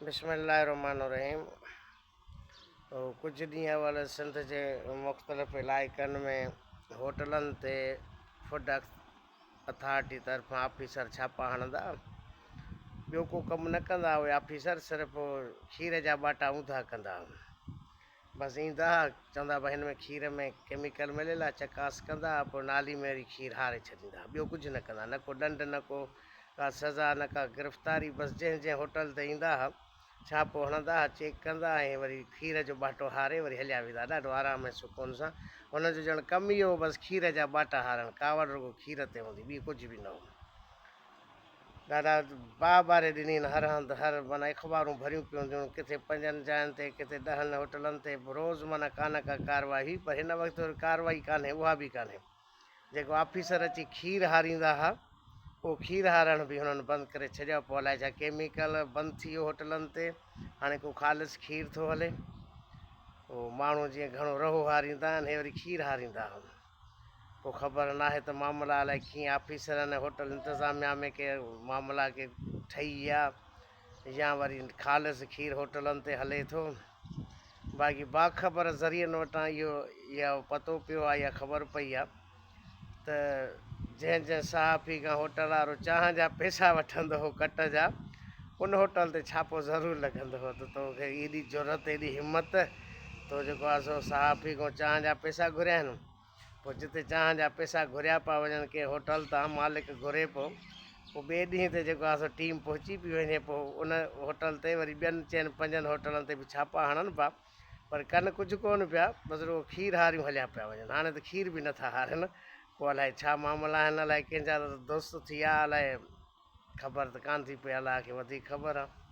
बिस्मिल्लाहिर्रहमानिर्रहीम। तो कुछ ॾींहं अवल सिंध जे मुख़्तलिफ़ इलाइक़नि में होटलनि ते फूड अथॉरिटी तरफ़ां ऑफिसर छापा हणंदा, ॿियो को कमु न कंदा। उहे ऑफिसर सिर्फ़ु खीर जा ॿाटा ऊंधा कंदा। बसि ईंदा, चवंदा भई हिन में खीर में केमिकल मिलियल आहे, चकास कंदा, पोइ नाली में वरी खीर हारे छॾींदा। ॿियो कुझु न कंदा, न को ॾंड, न को का सज़ा, न का गिरफ़्तारी। बसि जंहिं जंहिं होटल ते ईंदा हुआ छापो हणंदा, चेक कंदा ऐं वरी खीर जो ॿाटो हारे वरी हलिया वेंदा, ॾाढो आराम ऐं सुकून सां। हुनजो ॼण कमु ई हो, बसि खीर जा ॿाटा हारणु, कावड़ रुॻो खीर ते हूंदी, ॿी कुझु बि न हो। ॾाढा बारे ॾिनी हर हंधि, हर माना अख़बारूं भरियूं पियूं हूंदियूं, किथे 5 जाइनि ते, किथे 10 होटलनि ते रोज़ु माना का न का कार्रवाई हुई। पर हिन वक़्तु कार्रवाई कान्हे, उहा बि कान्हे। जेको ऑफिसर अची खीर हारींदा हुआ, उहो खीर हारण बि हुननि बंदि करे छॾियो। पोइ अलाए छा केमिकल बंदि थी वियो होटलनि ते, हाणे को ख़ालिस खीर थो हले। उहो माण्हू जीअं घणो रहो हारींदा आहिनि, हे वरी खीर हारींदा हुआ। पोइ ख़बर न आहे त मामला अलाए कीअं ऑफिसरनि होटल इंतिज़ामिया में के मामला के ठही विया, या वरी ख़ालिस खीर होटलनि ते हले थो। बाक़ी बाख़बर ज़रियनि वटां इहा पतो पियो आहे, इहा ख़बर पई आहे त जंहिं जंहिं सहाफ़ी खां होटल वारो चांहि जा पैसा वठंदो हो कट जा, उन होटल ते छापो ज़रूरु लॻंदो हो। त तोखे एॾी ज़रूरत, एॾी हिमत, तो जेको आहे सो सहाफ़ी खां चांहि जा पैसा घुरिया आहिनि। पोइ जिते चांहि जा पैसा घुरिया पिया वञनि, के होटल तां मालिक घुरे पोइ ॿिए ॾींहं ते जेको आहे सो टीम पहुची पई वञे, पोइ उन होटल ते वरी ॿियनि 4-5 होटलनि ते बि छापा हणनि पिया, पर कनि कुझु कोन पिया, बसि रुॻो खीर हारियूं हलिया पिया वञनि। हाणे त खीर बि नथा हारनि। पोइ अलाए छा मामला आहिनि, अलाए कंहिंजा दोस्त थी विया, अलाए ख़बर त कान थी पई, अलाह खे वधीक ख़बर आहे।